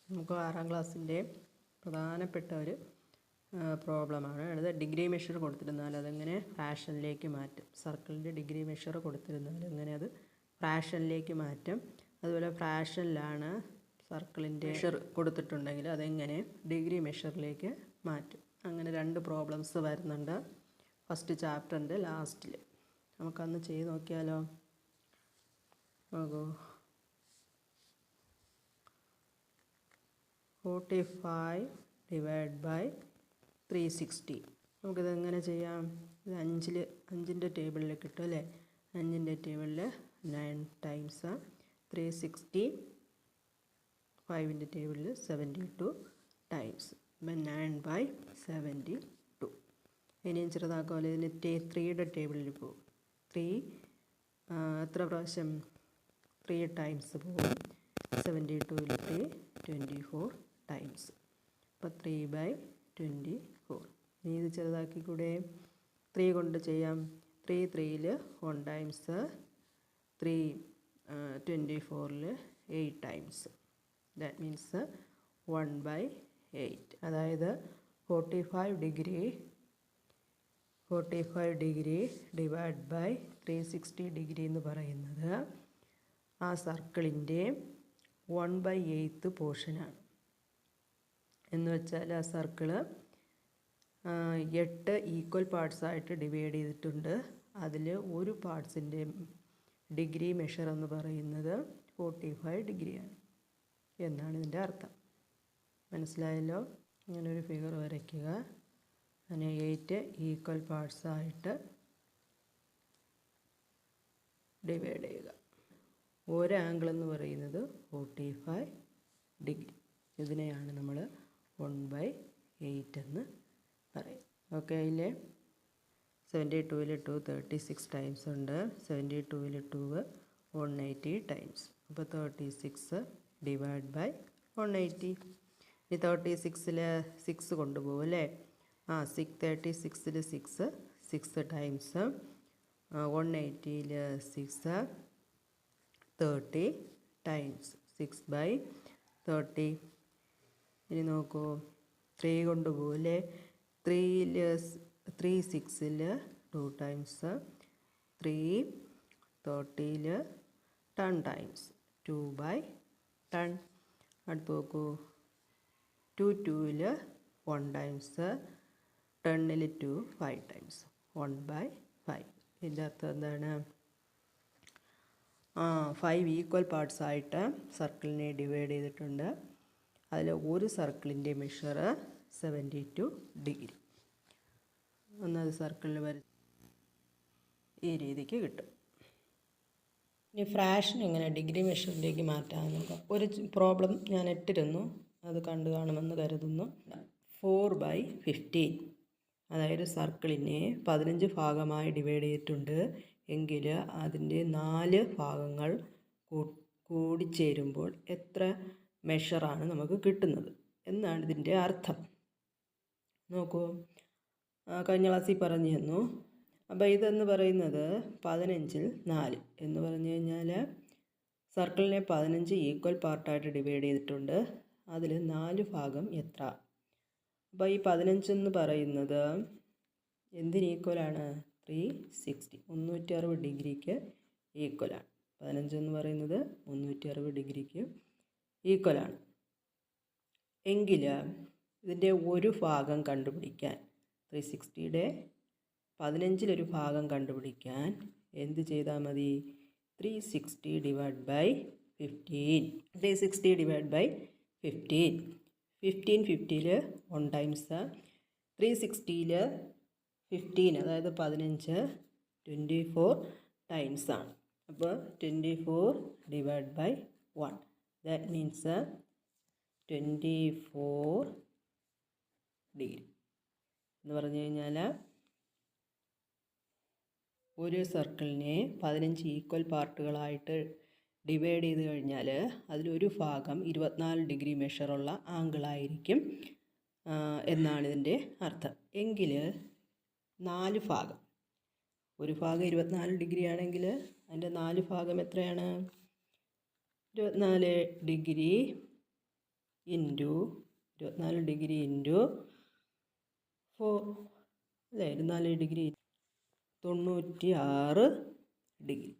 നമുക്ക് 6ാം ക്ലാസ്സിൻ്റെ പ്രധാനപ്പെട്ട ഒരു പ്രോബ്ലമാണ്. അതായത് ഡിഗ്രി മെഷർ കൊടുത്തിരുന്നാൽ അതെങ്ങനെ ഫ്രാക്ഷനിലേക്ക് മാറ്റും. സർക്കിളിൻ്റെ ഡിഗ്രി മെഷർ കൊടുത്തിരുന്നാൽ എങ്ങനെ അത് ഫ്രാക്ഷനിലേക്ക് മാറ്റും. അതുപോലെ ഫ്രാക്ഷനിലാണ് സർക്കിളിൻ്റെ മെഷർ കൊടുത്തിട്ടുണ്ടെങ്കിൽ അതെങ്ങനെ ഡിഗ്രി മെഷറിലേക്ക് മാറ്റും. അങ്ങനെ 2 പ്രോബ്ലംസ് വരുന്നുണ്ട് ഫസ്റ്റ് ചാപ്റ്ററിൻ്റെ ലാസ്റ്റിൽ. നമുക്കന്ന് ചെയ്ത് നോക്കിയാലോ. നോക്കൂ, 45 ഡിവൈഡ് ബൈ 360. നമുക്കിതെങ്ങനെ ചെയ്യാം? ഇത് 5ൻ്റെ ടേബിളിൽ കിട്ടും അല്ലേ? 5ൻ്റെ ടേബിളിൽ 9 ടൈംസ് 360, 5ൻ്റെ ടേബിളിൽ 72 ടൈംസ്. അപ്പം 9/72. ഇനിയും ചെറുതാക്കുമല്ലോ. ഇതിന് 3യുടെ ടേബിളിൽ പോകും. 3 എത്ര പ്രാവശ്യം? 3 ടൈംസ് പോകും. 72ൽ 3 24 ടൈംസ്. അപ്പോൾ 3/24. ഇനി ഇത് ചെറുതാക്കിക്കൂടെ? 3 കൊണ്ട് ചെയ്യാം. 3ൽ 1 ടൈംസ്, 3 24ൽ 8 ടൈംസ്. That means 1/8. അതായത് 45 ഡിഗ്രി ഡിവൈഡ് ബൈ 360 ഡിഗ്രി എന്ന് പറയുന്നത് ആ സർക്കിളിൻ്റെ 1/8 പോർഷനാണ്. എന്ന് വെച്ചാൽ ആ സർക്കിള് 8 ഈക്വൽ പാർട്സായിട്ട് ഡിവൈഡ് ചെയ്തിട്ടുണ്ട്. അതിൽ ഒരു പാർട്സിൻ്റെ ഡിഗ്രി മെഷർ എന്ന് പറയുന്നത് 45 ഡിഗ്രിയാണ് എന്നാണ് ഇതിൻ്റെ അർത്ഥം. മനസ്സിലായല്ലോ? ഇങ്ങനൊരു ഫിഗർ വരയ്ക്കുക. അങ്ങനെ 8 ഈക്വൽ പാർട്സായിട്ട് ഡിവൈഡ് ചെയ്യുക. ഒരു ആംഗിൾ എന്ന് പറയുന്നത് 45 ഡിഗ്രി. ഇതിനെയാണ് നമ്മൾ 1/8 എന്ന് പറയും. ഓക്കെ, അതിലെ 72ൽ 2 36 ടൈംസ് ഉണ്ട്. 72ൽ 2 180 ടൈംസ്. അപ്പോൾ 36 ഡിവൈഡ് ബൈ 180. ഈ 36ൽ 6 കൊണ്ടുപോകും അല്ലേ? 36ൽ 6 ടൈംസ്. 180ൽ 6 30 ടൈംസ്. 6/30. ഇനി നോക്കൂ, 3 കൊണ്ടുപോകും അല്ലേ? 3 6ൽ 2 ടൈംസ്. 3 30ൽ 10 ടൈംസ്. 2/10. അടുത്ത് നോക്കൂ, 2 2ൽ 1 ടൈംസ്. 10ൽ 2 5 ടൈംസ്. 1/5. ഇതിൻ്റെ അർത്ഥം എന്താണ്? 5 ഈക്വൽ പാർട്സായിട്ട് സർക്കിളിനെ ഡിവൈഡ് ചെയ്തിട്ടുണ്ട്. അതിൽ ഒരു സർക്കിളിൻ്റെ മെഷർ 72 ഡിഗ്രി. ഒന്നത് സർക്കിളിൽ ഈ രീതിക്ക് കിട്ടും. ഇനി ഫ്രാക്ഷൻ എങ്ങനെ ഡിഗ്രി മെഷറിലേക്ക് മാറ്റാമെന്ന് നോക്കാം. ഒരു പ്രോബ്ലം ഞാൻ ഇട്ടിരുന്നു, അത് കണ്ടു കാണുമെന്ന് കരുതുന്നു. 4/15. അതായത് സർക്കിളിനെ 15 ഭാഗമായി ഡിവൈഡ് ചെയ്തിട്ടുണ്ട്. എങ്കിൽ അതിൻ്റെ 4 ഭാഗങ്ങൾ കൂടിച്ചേരുമ്പോൾ എത്ര മെഷറാണ് നമുക്ക് കിട്ടുന്നത് എന്നാണ് ഇതിൻ്റെ അർത്ഥം. നോക്കൂ, കഴിഞ്ഞ ക്ലാസ്സിൽ പറഞ്ഞു തന്നു. അപ്പോൾ ഇതെന്ന് പറയുന്നത് 15ൽ 4 എന്ന് പറഞ്ഞു കഴിഞ്ഞാൽ സർക്കിളിനെ 15 ഈക്വൽ പാർട്ടായിട്ട് ഡിവൈഡ് ചെയ്തിട്ടുണ്ട്. അതിൽ 4 ഭാഗം എത്ര? അപ്പോൾ ഈ 15 എന്ന് പറയുന്നത് എന്തിന് ഈക്വലാണ്? 360, 360 ഡിഗ്രിക്ക് ഈക്വലാണ്. 15 എന്ന് പറയുന്നത് 360 ഡിഗ്രിക്ക് ഈക്വലാണ്. എങ്കിൽ ഇതിൻ്റെ ഒരു ഭാഗം കണ്ടുപിടിക്കാൻ, 360യുടെ 15ൽ ഭാഗം കണ്ടുപിടിക്കാൻ എന്ത് ചെയ്താൽ മതി? 360 ഡിവൈഡ് ബൈ 15. 360 divide by 15. 15 50ൽ 1 ടൈംസ്. 360ൽ 15 അതായത് 15 24 ടൈംസാണ്. അപ്പോൾ 24 divide by 1. That means 24 degree എന്ന് പറഞ്ഞു കഴിഞ്ഞാൽ ഒരു സർക്കിളിനെ 15 ഈക്വൽ പാർട്ടുകളായിട്ട് ഡിവൈഡ് ചെയ്ത് കഴിഞ്ഞാൽ അതിലൊരു ഭാഗം 24 ഡിഗ്രി മെഷറുള്ള ആംഗിളായിരിക്കും എന്നാണ് ഇതിൻ്റെ അർത്ഥം. എങ്കിൽ 4 ഭാഗം, ഒരു ഭാഗം 24 ഡിഗ്രി ആണെങ്കിൽ അതിൻ്റെ 4 ഭാഗം എത്രയാണ്? 24 ഡിഗ്രി ഇൻറ്റു 24 ഡിഗ്രി ഇൻറ്റു 4 അല്ലേ, 24 ഡിഗ്രി 96 ഡിഗ്രി.